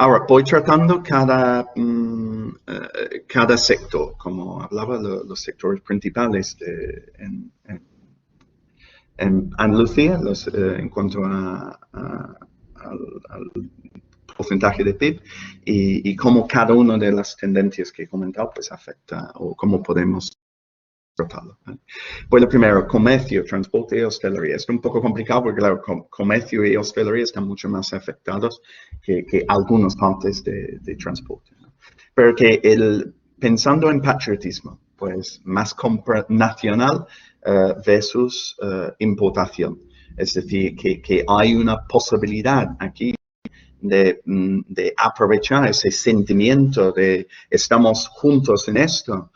Ahora, voy tratando cada sector, como hablaba, los sectores principales en Andalucía, en cuanto al porcentaje de PIB y cómo cada una de las tendencias que he comentado pues afecta o cómo podemos tratarlo. ¿Vale? Pues lo primero, comercio, transporte y hostelería. Es un poco complicado porque claro, comercio y hostelería están mucho más afectados que algunas partes de transporte, ¿no? Pero pensando en patriotismo, pues más compra nacional versus importación. Es decir, que hay una posibilidad aquí de aprovechar ese sentimiento de estamos juntos en esto,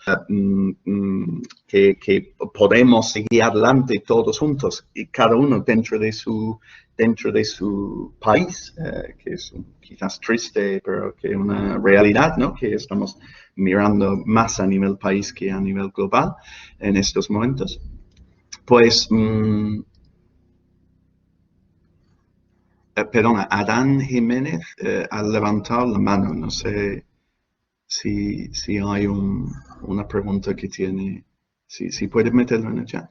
que podemos seguir adelante todos juntos y cada uno dentro de su país, que es quizás triste, pero que es una realidad, ¿no? Que estamos mirando más a nivel país que a nivel global en estos momentos. Pues perdona, Adán Jiménez ha levantado la mano. No sé si hay una pregunta que tiene. Si puedes meterlo en el chat.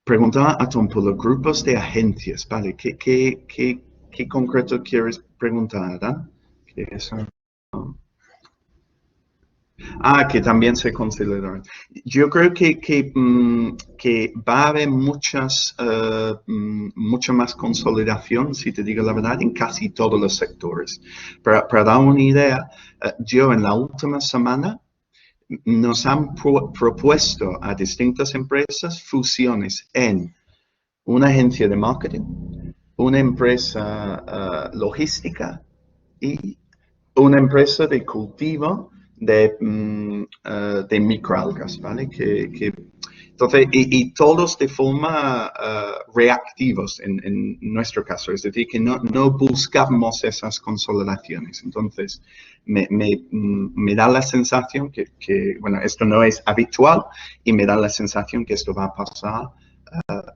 Preguntaba a Tom por los grupos de agencias, ¿vale? ¿Qué concreto quieres preguntar, Adán? ¿Qué es? Que también se considera. Yo creo que va a haber mucha más consolidación, si te digo la verdad, en casi todos los sectores. Para dar una idea, yo en la última semana nos han propuesto a distintas empresas fusiones en una agencia de marketing, una empresa logística y una empresa de cultivo de microalgas, ¿vale? Entonces, y todos de forma reactivos en nuestro caso, es decir, que no buscamos esas consolidaciones. Entonces, me da la sensación bueno, esto no es habitual y me da la sensación que esto va a pasar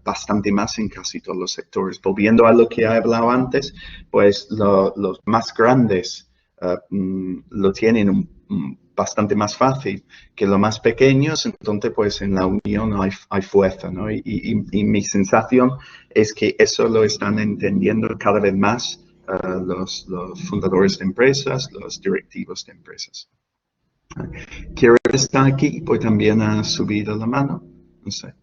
bastante más en casi todos los sectores. Volviendo a lo que he hablado antes, pues los más grandes lo tienen bastante más fácil que los más pequeños, entonces pues en la unión hay fuerza, ¿no? Y mi sensación es que eso lo están entendiendo cada vez más los fundadores de empresas, los directivos de empresas. ¿Quiero estar aquí? Pues también ha subido la mano, no sé.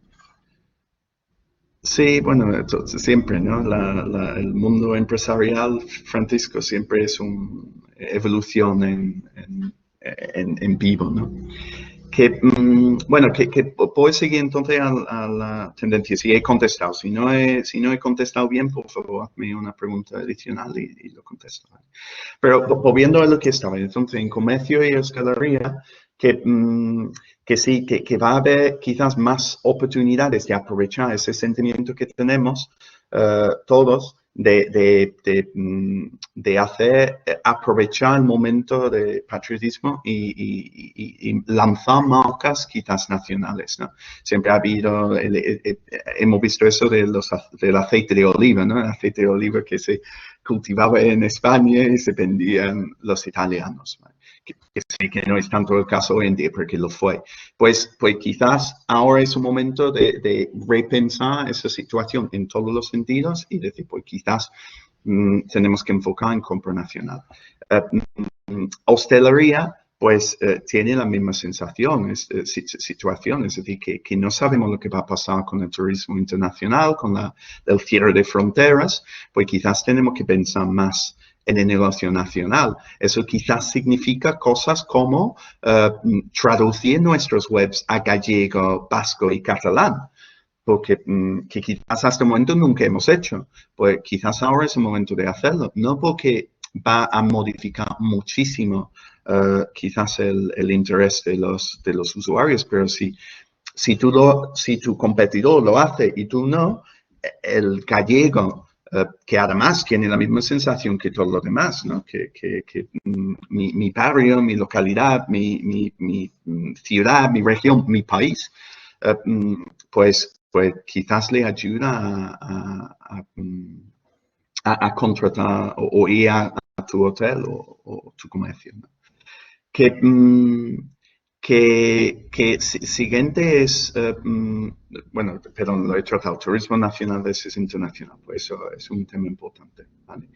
Sí, bueno, siempre, ¿no? El mundo empresarial, Francisco, siempre es una evolución en vivo, ¿no? Bueno, que puedo seguir entonces a la tendencia. Si he contestado, si no he contestado bien, por favor, hazme una pregunta adicional y lo contesto. Pero volviendo a lo que estaba, entonces en comercio y hostelería, que sí, que va a haber quizás más oportunidades de aprovechar ese sentimiento que tenemos todos de hacer, aprovechar el momento de patriotismo y lanzar marcas quizás nacionales, ¿no? Siempre ha habido, hemos visto eso del aceite de oliva, ¿no? El aceite de oliva que se cultivaba en España y se vendían los italianos, ¿no? Que sé que no es tanto el caso hoy en día, porque lo fue. Pues quizás ahora es un momento de repensar esa situación en todos los sentidos y decir, pues quizás tenemos que enfocar en compra nacional. Hostelería, pues tiene la misma sensación, situación, es decir, que no sabemos lo que va a pasar con el turismo internacional, con el cierre de fronteras, pues quizás tenemos que pensar más en el negocio nacional. Eso quizás significa cosas como traducir nuestros webs a gallego, vasco y catalán, porque que quizás hasta el momento nunca hemos hecho. Pues quizás ahora es el momento de hacerlo, no porque va a modificar muchísimo quizás el interés de los usuarios, pero si tu competidor lo hace y tú no, el gallego, que además tiene la misma sensación que todo lo demás, ¿no? Que mi barrio, mi localidad, mi ciudad, mi región, mi país, pues quizás le ayuda a contratar o ir a tu hotel o tu comercio, ¿no? Siguiente es, bueno, perdón, lo he tratado, turismo nacional versus internacional, pues eso es un tema importante, ¿vale?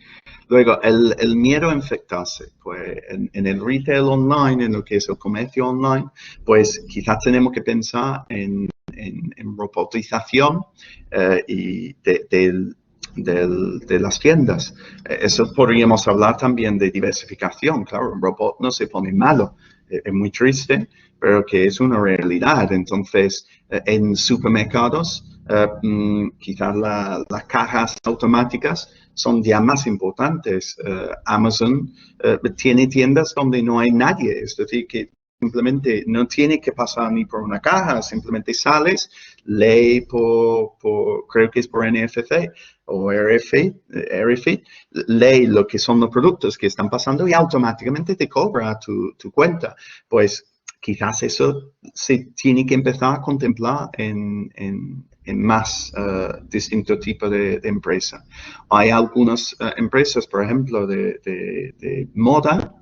Luego, el miedo a infectarse, pues en el retail online, en lo que es el comercio online, pues quizás tenemos que pensar en robotización y de las tiendas. Eso podríamos hablar también de diversificación. Claro, un robot no se pone malo, es muy triste, pero que es una realidad. Entonces, en supermercados, quizás las cajas automáticas son ya más importantes. Amazon tiene tiendas donde no hay nadie, es decir, que simplemente no tiene que pasar ni por una caja, simplemente sales, lee creo que es por NFC o RFID, lee lo que son los productos que están pasando y automáticamente te cobra tu cuenta. Pues quizás eso se tiene que empezar a contemplar en más distintos tipos de empresas. Hay algunas empresas, por ejemplo, de moda,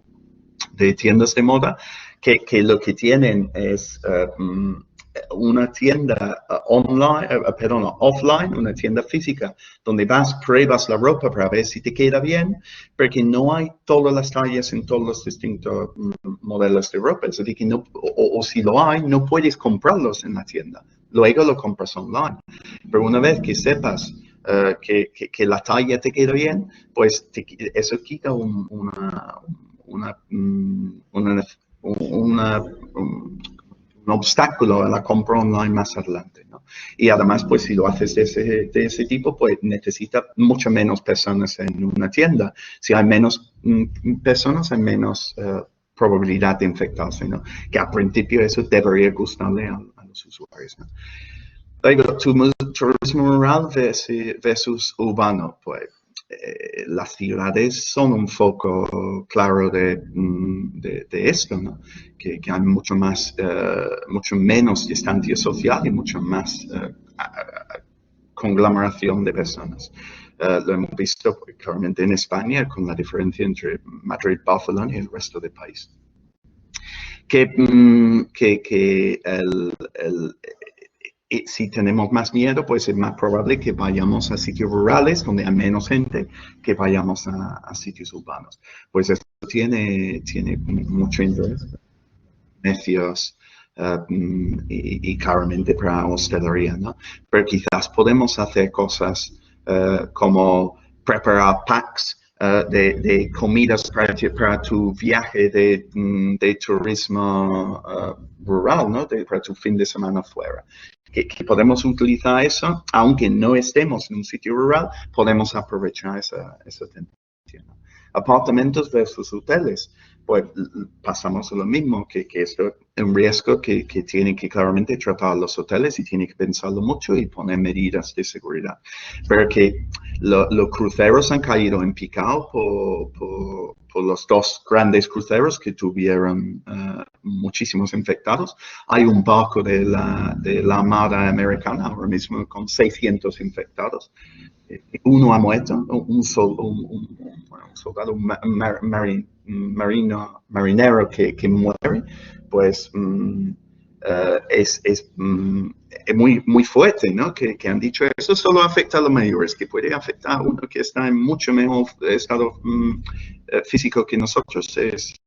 de tiendas de moda, que lo que tienen es una tienda offline, una tienda física, donde vas, pruebas la ropa para ver si te queda bien, porque no hay todas las tallas en todos los distintos modelos de ropa. Es decir, que no, o si lo hay, no puedes comprarlos en la tienda. Luego lo compras online. Pero una vez que sepas que la talla te queda bien, pues eso quita un obstáculo a la compra online más adelante, ¿no? Y además, pues si lo haces de ese tipo, pues necesita mucho menos personas en una tienda. Si hay menos personas, hay menos probabilidad de infectarse, ¿no? Que al principio eso debería gustarle a los usuarios, ¿no? Luego, turismo rural versus urbano, pues las ciudades son un foco claro de esto, ¿no? Que hay mucho menos distancia social y mucho más conglomeración de personas. Lo hemos visto pues, claramente en España con la diferencia entre Madrid, Barcelona y el resto del país. Si tenemos más miedo, pues es más probable que vayamos a sitios rurales donde hay menos gente que vayamos a sitios urbanos. Pues esto tiene mucho interés. Negocios y claramente para hostelería, ¿no? Pero quizás podemos hacer cosas como preparar packs de comidas para tu viaje de turismo rural, ¿no? Para tu fin de semana fuera. Que podemos utilizar eso, aunque no estemos en un sitio rural, podemos aprovechar esa tendencia, ¿no? Apartamentos versus hoteles, pues pasamos a lo mismo, que esto es un riesgo que tienen que claramente tratar los hoteles y tienen que pensarlo mucho y poner medidas de seguridad. Pero que los cruceros han caído en picado por los dos grandes cruceros que tuvieron muchísimos infectados. Hay un barco de la Armada Americana ahora mismo con 600 infectados. Uno ha muerto, un soldado marinero que muere, pues es muy fuerte, ¿no? Que han dicho eso solo afecta a los mayores, que puede afectar a uno que está en mucho mejor estado físico que nosotros, es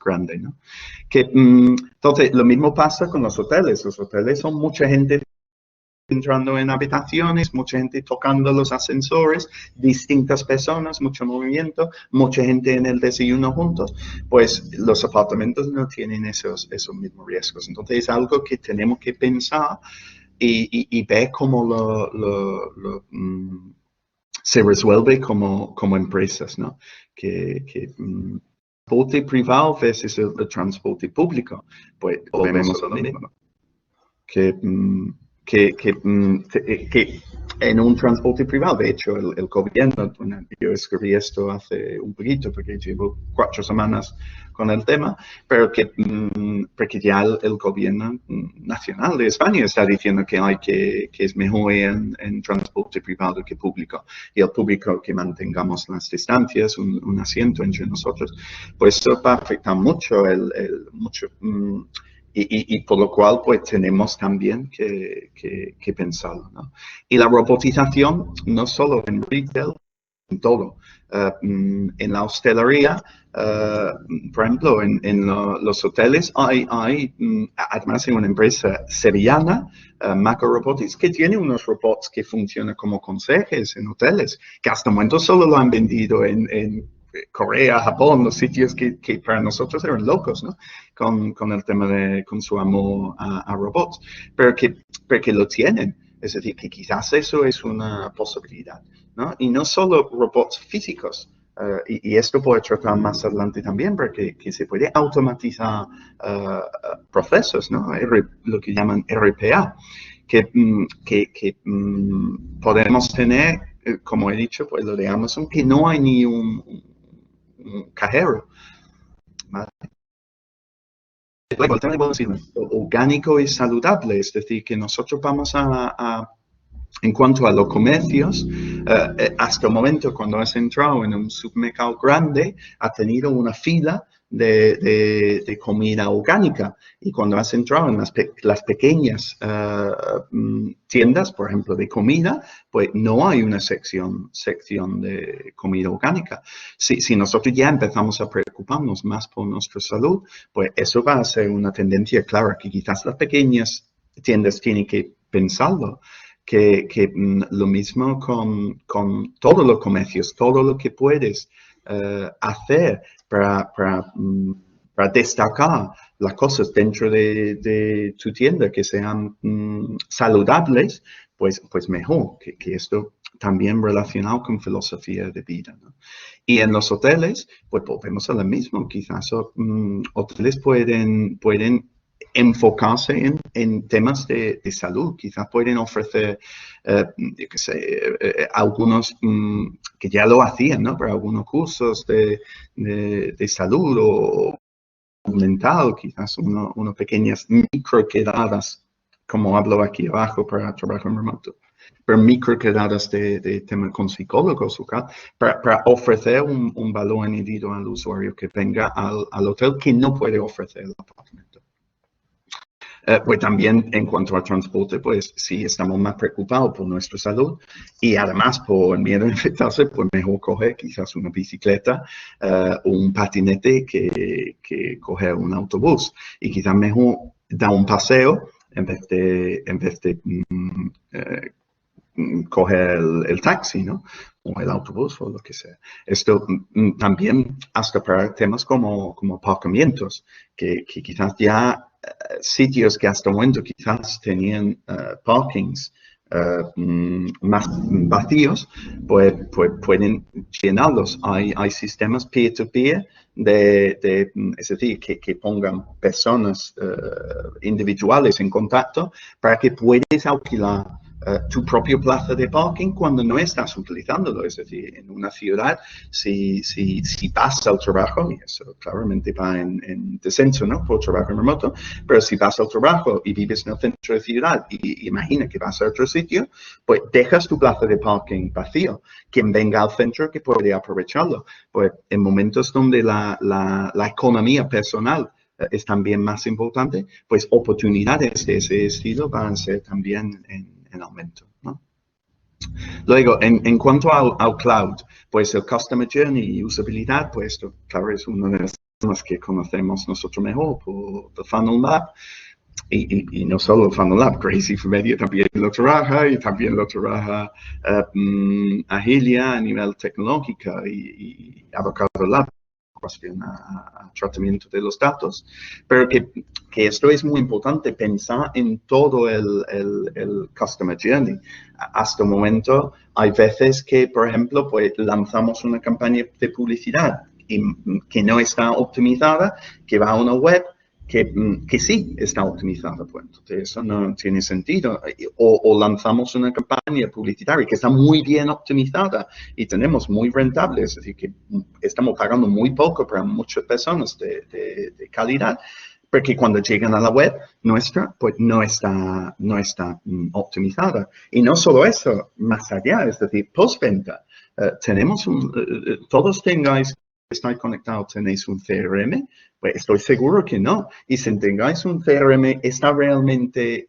grande, ¿no? Entonces, lo mismo pasa con los hoteles. Los hoteles son mucha gente entrando en habitaciones, mucha gente tocando los ascensores, distintas personas, mucho movimiento, mucha gente en el desayuno juntos, pues los apartamentos no tienen esos mismos riesgos. Entonces es algo que tenemos que pensar y ver cómo se resuelve como empresas, ¿no? Transporte privado versus el transporte público, pues vemos lo mismo. que en un transporte privado, de hecho, el gobierno, bueno, yo escribí esto hace un poquito porque llevo 4 semanas con el tema, pero porque ya el gobierno nacional de España está diciendo que es mejor en transporte privado que público. Y el público que mantengamos las distancias, un asiento entre nosotros, pues eso va a afectar mucho y por lo cual, pues tenemos también que pensarlo, ¿no? Y la robotización, no solo en retail, en todo. En la hostelería, por ejemplo, en los hoteles, además en una empresa sevillana, Macro Robotics, que tiene unos robots que funcionan como conserjes en hoteles, que hasta el momento solo lo han vendido en Corea, Japón, los sitios que para nosotros eran locos, ¿no? Con el tema con su amor a robots, pero que lo tienen. Es decir, que quizás eso es una posibilidad, ¿no? Y no solo robots físicos, y esto puede tratar más adelante también, porque que se puede automatizar procesos, ¿no? Lo que llaman RPA, que podemos tener, como he dicho, pues lo de Amazon, que no hay ni un cajero. ¿Vale? Luego, el tema de orgánico y saludable, es decir, que nosotros vamos en cuanto a los comercios, hasta el momento cuando has entrado en un supermercado grande, ha tenido una fila de comida orgánica. Y cuando has entrado en las pequeñas tiendas, por ejemplo, de comida, pues no hay una sección de comida orgánica. Si nosotros ya empezamos a preocuparnos más por nuestra salud, pues eso va a ser una tendencia clara, que quizás las pequeñas tiendas tienen que pensarlo. Que lo mismo con todos los comercios, todo lo que puedes hacer para destacar las cosas dentro de tu tienda que sean saludables, pues mejor, que esto también relacionado con filosofía de vida, ¿no? Y en los hoteles, pues volvemos a lo mismo, quizás hoteles pueden enfocarse en temas de salud. Quizás pueden ofrecer, yo qué sé, algunos que ya lo hacían, ¿no? Pero algunos cursos de salud o mental, quizás unas pequeñas microquedadas, como hablo aquí abajo para trabajo en remoto, pero microquedadas de tema con psicólogos, para ofrecer un valor añadido al usuario que venga al hotel que no puede ofrecer el apartamento. Pues también en cuanto al transporte, pues sí estamos más preocupados por nuestra salud y además por el miedo a infectarse, pues mejor coger quizás una bicicleta o un patinete que coger un autobús, y quizás mejor dar un paseo en vez de coger el taxi, ¿no? O el autobús o lo que sea. Esto también hasta para temas como aparcamientos, que quizás ya sitios que hasta el momento quizás tenían parkings más vacíos, pues pueden llenarlos. Hay sistemas peer-to-peer, es decir, que pongan personas individuales en contacto para que puedas alquilar tu propio plaza de parking cuando no estás utilizándolo. Es decir, en una ciudad, si vas al trabajo, y eso claramente va en descenso, ¿no? Por trabajo en remoto, pero si vas al trabajo y vives en el centro de ciudad y imagina que vas a otro sitio, pues dejas tu plaza de parking vacío. Quien venga al centro que puede aprovecharlo. Pues en momentos donde la economía personal es también más importante, pues oportunidades de ese estilo van a ser también en aumento, ¿no? Luego, en cuanto al cloud, pues el Customer Journey y usabilidad, pues esto, claro, es uno de los temas que conocemos nosotros mejor por el Funnel Lab. Y no solo el Funnel Lab, Crazy for Media también lo trabaja, y también lo trabaja Agilia a nivel tecnológico, y Avocado Lab cuestión a tratamiento de los datos, pero que esto es muy importante, pensar en todo el Customer Journey. Hasta el momento hay veces que, por ejemplo, pues lanzamos una campaña de publicidad que no está optimizada, que va a una web que sí está optimizada. Pues entonces eso no tiene sentido. O lanzamos una campaña publicitaria que está muy bien optimizada y tenemos muy rentable, es decir, que estamos pagando muy poco para muchas personas de calidad, porque cuando llegan a la web nuestra, pues no está optimizada. Y no solo eso, más allá, es decir, postventa. Todos tengáis que estar conectados, tenéis un CRM, pues estoy seguro que no. Y si tengáis un CRM, está realmente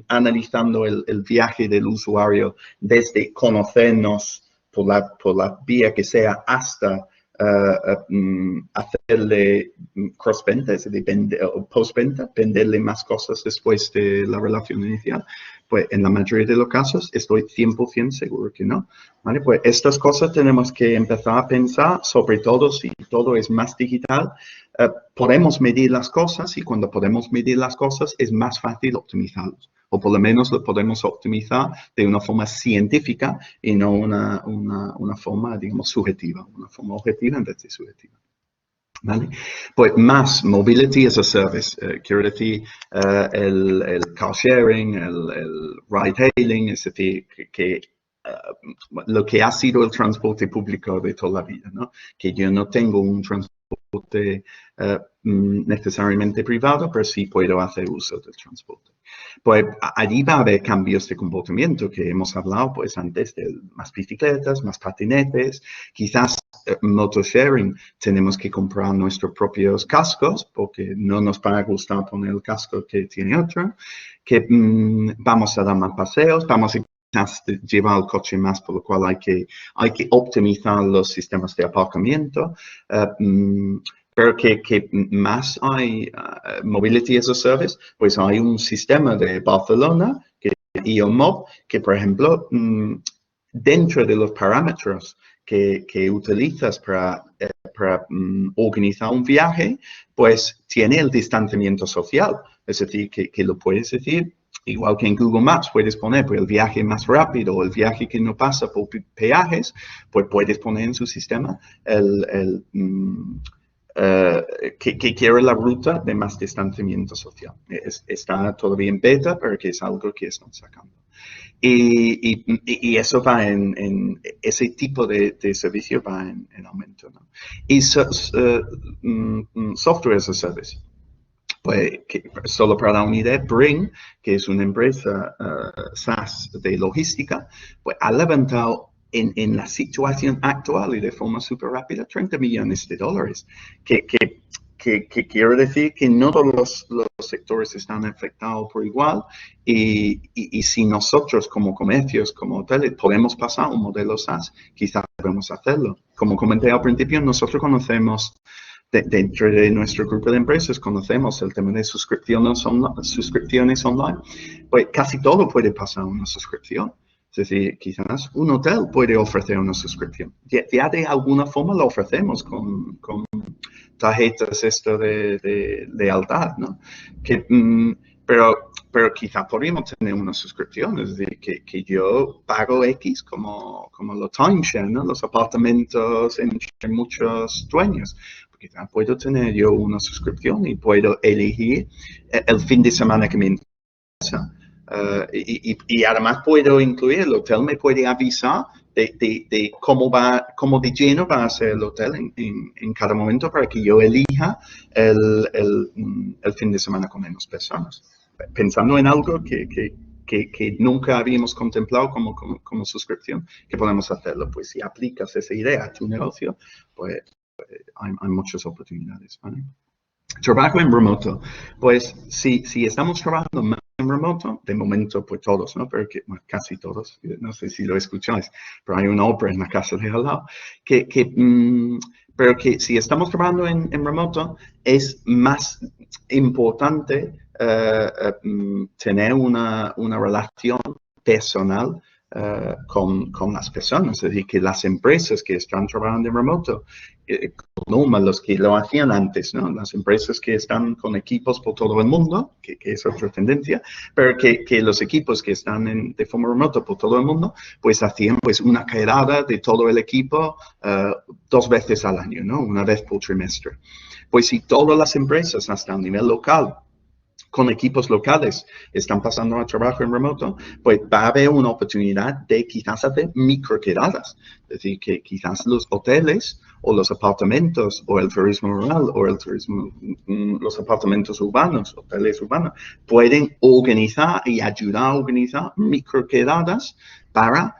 analizando el viaje del usuario desde conocernos por la vía que sea hasta hacerle cross-venta, es decir, post-venta, venderle más cosas después de la relación inicial. Pues en la mayoría de los casos estoy 100% seguro que no. ¿Vale? Pues estas cosas tenemos que empezar a pensar, sobre todo si todo es más digital. Podemos medir las cosas y cuando podemos medir las cosas es más fácil optimizarlos. O por lo menos lo podemos optimizar de una forma científica y no una forma, digamos, subjetiva, una forma objetiva en vez de subjetiva. ¿Vale? Pues más mobility as a service, quiero decir, el car sharing, el ride hailing, es decir, que lo que ha sido el transporte público de toda la vida, ¿no? Que yo no tengo un transporte necesariamente privado, pero sí puedo hacer uso del transporte. Pues allí va a haber cambios de comportamiento que hemos hablado pues antes de más bicicletas, más patinetes, quizás motosharing, tenemos que comprar nuestros propios cascos porque no nos va a gustar poner el casco que tiene otro, que vamos a dar más paseos, vamos a quizás llevar el coche más, por lo cual hay que optimizar los sistemas de aparcamiento, pero que más hay Mobility as a Service, pues hay un sistema de Barcelona, que es IOMOB, que por ejemplo, dentro de los parámetros que utilizas para organizar un viaje, pues tiene el distanciamiento social. Es decir, que lo puedes decir, igual que en Google Maps puedes poner pues, el viaje más rápido o el viaje que no pasa por peajes, pues puedes poner en su sistema que quiere la ruta de más distanciamiento social. Está todavía en beta, pero que es algo que están sacando. Y eso va ese tipo de servicio va en aumento, ¿no? Y software as a service. Pues solo para dar una idea, Bring, que es una empresa SaaS de logística, pues ha levantado en la situación actual y de forma súper rápida $30 millones. Que quiero decir que no todos los sectores están afectados por igual y si nosotros como comercios, como hoteles, podemos pasar un modelo SaaS, quizás debemos hacerlo. Como comenté al principio, nosotros conocemos dentro de nuestro grupo de empresas conocemos el tema de suscripciones online, pues casi todo puede pasar una suscripción. Es decir, quizás un hotel puede ofrecer una suscripción. Ya de alguna forma lo ofrecemos con tarjetas esto de lealtad, ¿no? Pero quizá podríamos tener una suscripción, es decir, que yo pago X como los timeshare, ¿no? Los apartamentos entre muchos dueños. Quizá puedo tener yo una suscripción y puedo elegir el fin de semana que me interesa. Y además puedo incluir, el hotel me puede avisar de cómo de lleno va a ser el hotel en cada momento para que yo elija el fin de semana con menos personas. Pensando en algo que nunca habíamos contemplado como suscripción, que podemos hacerlo. Pues si aplicas esa idea a tu negocio, pues hay muchas oportunidades, ¿vale? Trabajo en remoto. Pues si estamos trabajando más en remoto, de momento pues todos, ¿no? Pero bueno, casi todos, no sé si lo escucháis, pero hay una obra en la casa de al lado, pero que si estamos trabajando en remoto es más importante tener una relación personal con las personas. Es decir, que las empresas que están trabajando en remoto, como los que lo hacían antes, ¿no? Las empresas que están con equipos por todo el mundo, que es otra tendencia, pero que los equipos que están de forma remota por todo el mundo, pues hacían pues una quedada de todo el equipo 2 veces al año, ¿no? Una vez por trimestre. Pues si todas las empresas hasta el nivel local con equipos locales están pasando a trabajo en remoto, pues va a haber una oportunidad de quizás hacer microquedadas. Es decir, que quizás los hoteles o los apartamentos o el turismo rural o el turismo, los apartamentos urbanos, hoteles urbanos, pueden organizar y ayudar a organizar microquedadas para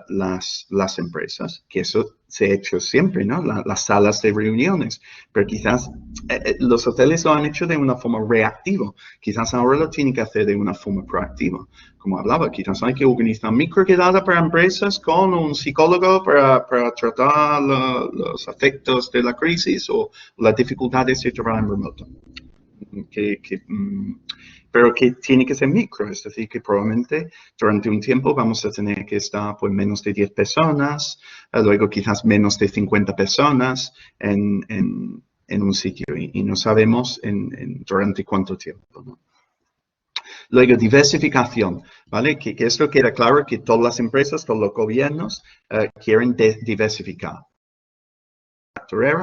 las empresas, que eso se ha hecho siempre, ¿no? Las salas de reuniones, pero quizás los hoteles lo han hecho de una forma reactiva, quizás ahora lo tienen que hacer de una forma proactiva. Como hablaba, quizás hay que organizar microquedadas para empresas con un psicólogo para tratar los efectos de la crisis o las dificultades de trabajar en remoto. Pero que tiene que ser micro, es decir, que probablemente durante un tiempo vamos a tener que estar pues menos de 10 personas, luego quizás menos de 50 personas en un sitio y no sabemos durante cuánto tiempo, ¿no? Luego, diversificación, ¿vale? Que esto queda claro que todas las empresas, todos los gobiernos quieren diversificar.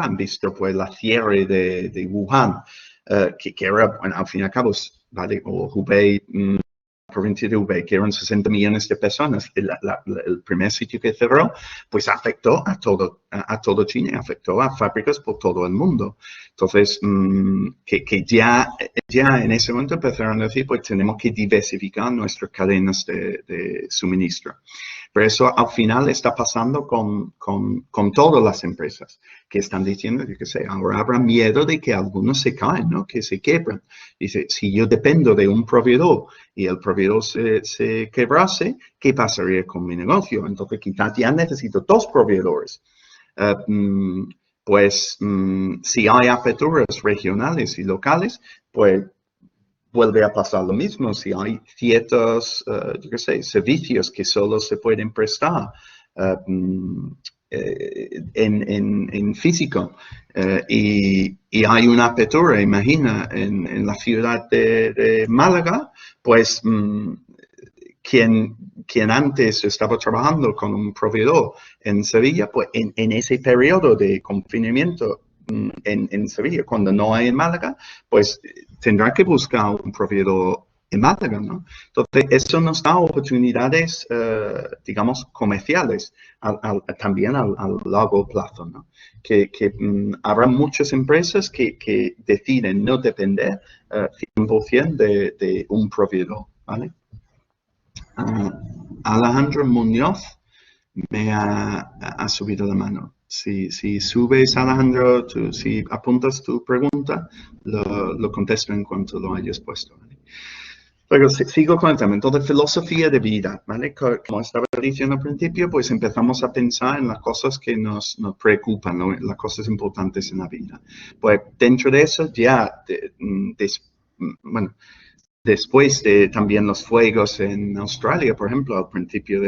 Han visto pues la cierre de Wuhan, que era, bueno, al fin y al cabo, ¿vale? O Hubei, provincia de Hubei, que eran 60 millones de personas. El primer sitio que cerró, pues afectó a todo China, afectó a fábricas por todo el mundo. Entonces, que ya en ese momento empezaron a decir, pues tenemos que diversificar nuestras cadenas de suministro. Pero eso al final está pasando con todas las empresas que están diciendo, yo qué sé, ahora habrá miedo de que algunos se caen, ¿no? Que se quiebran. Dice, si yo dependo de un proveedor y el proveedor se quebrase, ¿qué pasaría con mi negocio? Entonces quizás ya necesito 2 proveedores. Pues si hay aperturas regionales y locales, pues vuelve a pasar lo mismo. Si hay ciertos, yo qué sé, servicios que solo se pueden prestar en físico y hay una apertura, imagina, en la ciudad de Málaga, pues quien antes estaba trabajando con un proveedor en Sevilla, pues en ese periodo de confinamiento en Sevilla, cuando no hay en Málaga, pues tendrá que buscar un proveedor en Málaga, ¿no? Entonces, eso nos da oportunidades, digamos, comerciales también al largo plazo, ¿no? Que habrá muchas empresas que deciden no depender 100% de un proveedor, ¿vale? Alejandro Muñoz me ha subido la mano. Si subes, Alejandro, si apuntas tu pregunta, lo contesto en cuanto lo hayas puesto, ¿vale? Luego sigo con el tema. Entonces, filosofía de vida, ¿vale? Como estaba diciendo al principio, pues empezamos a pensar en las cosas que nos preocupan, ¿no? Las cosas importantes en la vida. Pues dentro de eso, ya, bueno, después de también los fuegos en Australia, por ejemplo, al principio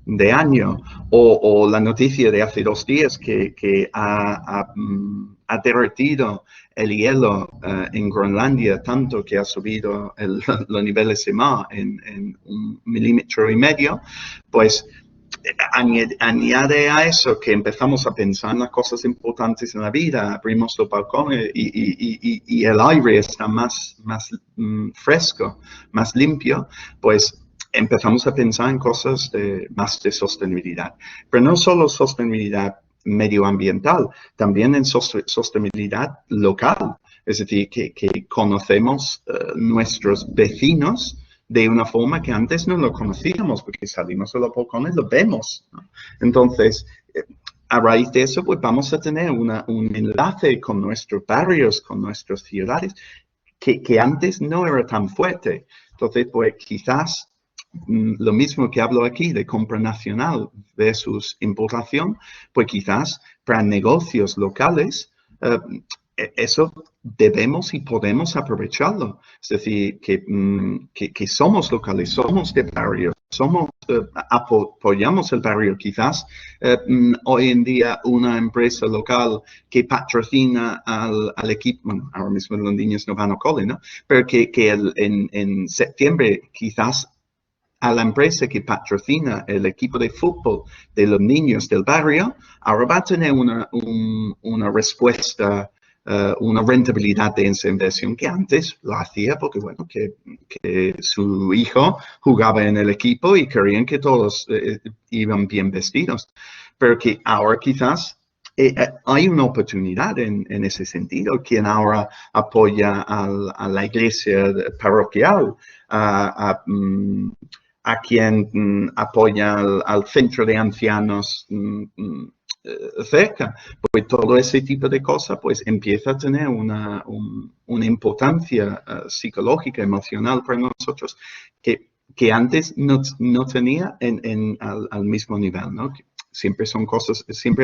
de año, o la noticia de hace 2 días que ha derretido el hielo en Groenlandia, tanto que ha subido los niveles de mar en 1,5 milímetros, pues añade a eso que empezamos a pensar en las cosas importantes en la vida, abrimos los balcones y el aire está más fresco, más limpio, pues empezamos a pensar en cosas más de sostenibilidad. Pero no solo sostenibilidad medioambiental, también en sostenibilidad local. Es decir, que conocemos nuestros vecinos de una forma que antes no lo conocíamos, porque salimos a los balcones y lo vemos, ¿no? Entonces, a raíz de eso, pues vamos a tener un enlace con nuestros barrios, con nuestras ciudades, que antes no era tan fuerte. Entonces, pues quizás lo mismo que hablo aquí de compra nacional versus importación, pues quizás para negocios locales, eso debemos y podemos aprovecharlo. Es decir, que somos locales, somos de barrios, apoyamos el barrio. Quizás hoy en día una empresa local que patrocina al equipo, bueno, ahora mismo los niños no van a cole, ¿no? Pero que en septiembre quizás a la empresa que patrocina el equipo de fútbol de los niños del barrio, ahora va a tener una respuesta, una rentabilidad de esa inversión que antes lo hacía porque, bueno, que su hijo jugaba en el equipo y querían que todos iban bien vestidos. Pero que ahora quizás hay una oportunidad en ese sentido. Quien ahora apoya a la iglesia parroquial, a quien apoya al centro de ancianos cerca, pues todo ese tipo de cosas pues empieza a tener una importancia psicológica, emocional para nosotros que antes no tenía al mismo nivel, ¿no? Siempre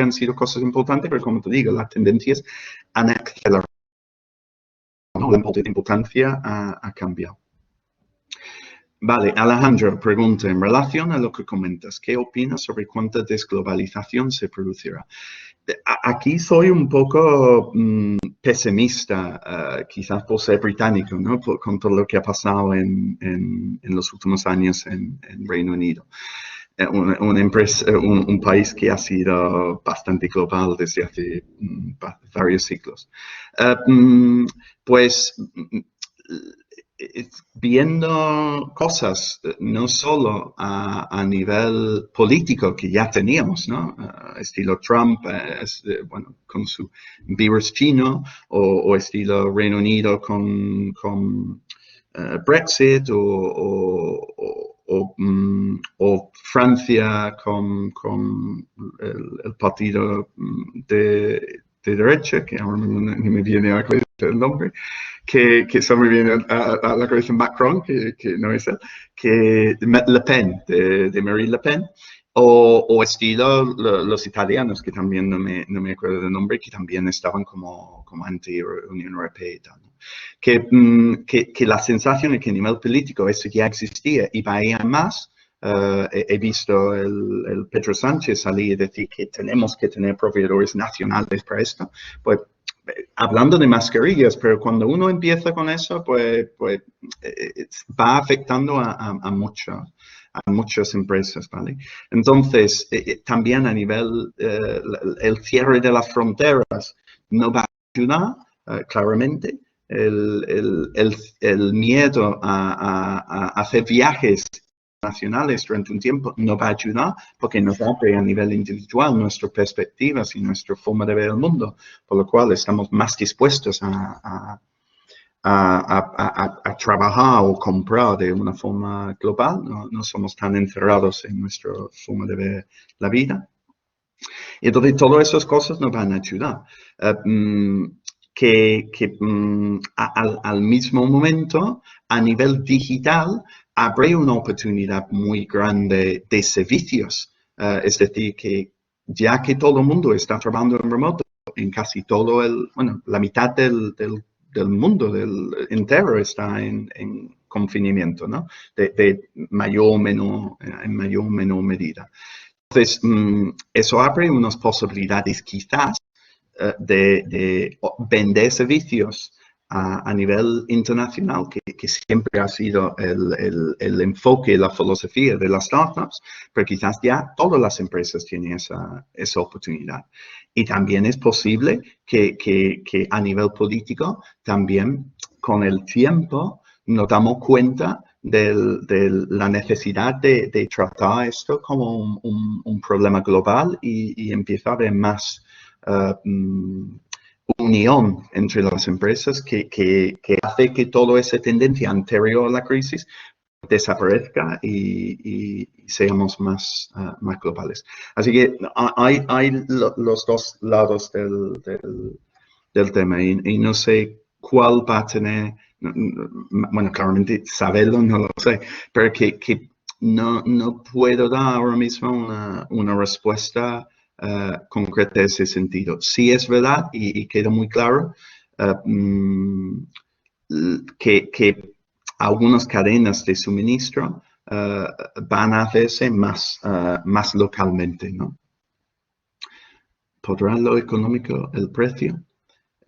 han sido cosas importantes, pero como te digo, las tendencias han acelerado, ¿no? La importancia ha cambiado. Vale, Alejandro pregunta, en relación a lo que comentas, ¿qué opinas sobre cuánta desglobalización se producirá? Aquí soy un poco pesimista, quizás por ser británico, ¿no? Con todo lo que ha pasado en los últimos años en Reino Unido. Un país que ha sido bastante global desde hace varios siglos. Pues viendo cosas no solo a nivel político que ya teníamos, ¿no? Estilo Trump, bueno, con su virus chino, o estilo Reino Unido con Brexit, o Francia con el partido de derecha, que ahora no me viene a la cabeza el nombre, que se me viene a la cabeza Macron, que no es él, que Le Pen, de Marine Le Pen, o estilo los italianos, que también no me acuerdo del nombre, que también estaban como anti-Unión Europea y tal, ¿no? Que la sensación es que a nivel político eso ya existía y va a ir más. He visto el Pedro Sánchez salir y decir que tenemos que tener proveedores nacionales para esto. Pues hablando de mascarillas, pero cuando uno empieza con eso, pues va afectando a muchas empresas, ¿vale? Entonces, también a nivel, el cierre de las fronteras no va a ayudar, claramente. El miedo a hacer viajes nacionales durante un tiempo no va a ayudar porque nos abre a nivel individual nuestras perspectivas y nuestra forma de ver el mundo, por lo cual estamos más dispuestos a trabajar o comprar de una forma global, no somos tan encerrados en nuestra forma de ver la vida. Y entonces todas esas cosas nos van a ayudar. Al mismo momento, a nivel digital, abre una oportunidad muy grande de servicios. Es decir, que ya que todo el mundo está trabajando en remoto, en casi todo la mitad del mundo entero está en confinamiento, ¿no? De mayor o menor medida. Entonces, eso abre unas posibilidades quizás de vender servicios a nivel internacional, que siempre ha sido el enfoque y la filosofía de las startups, pero quizás ya todas las empresas tienen esa oportunidad. Y también es posible que a nivel político, también con el tiempo, nos damos cuenta de la necesidad de tratar esto como un problema global y empieza a haber más unión entre las empresas que hace que toda esa tendencia anterior a la crisis desaparezca y seamos más globales. Así que hay los dos lados del tema y no sé cuál va a tener, bueno, claramente saberlo no lo sé, pero que no puedo dar ahora mismo una respuesta concreta en ese sentido. Sí es verdad y queda muy claro que algunas cadenas de suministro van a hacerse más localmente, ¿no? ¿Podrá lo económico el precio?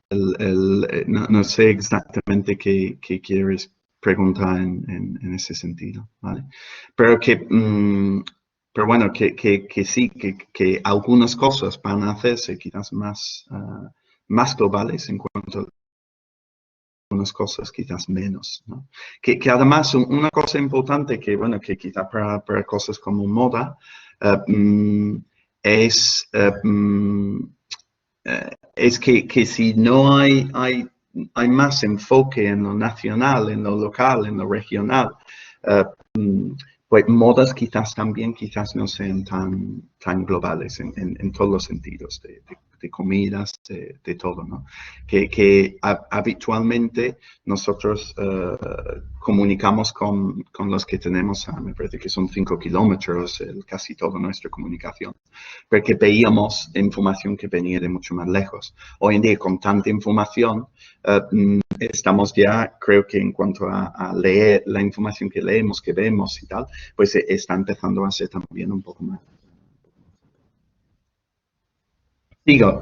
No sé exactamente qué quieres preguntar en ese sentido, ¿vale? Pero pero bueno, que sí, que algunas cosas van a hacerse quizás más globales en cuanto a algunas cosas quizás menos, ¿no? Que además una cosa importante que, bueno, que quizás para cosas como moda, es... es que si no hay más enfoque en lo nacional, en lo local, en lo regional, pues modas quizás no sean tan globales en todos los sentidos, de comidas, de todo, ¿no? Que habitualmente nosotros comunicamos con los que tenemos, me parece que son 5 kilómetros, casi toda nuestra comunicación, porque veíamos información que venía de mucho más lejos. Hoy en día, con tanta información, estamos ya, creo que en cuanto a leer la información que leemos, que vemos y tal, pues está empezando a ser también un poco más. Sigo,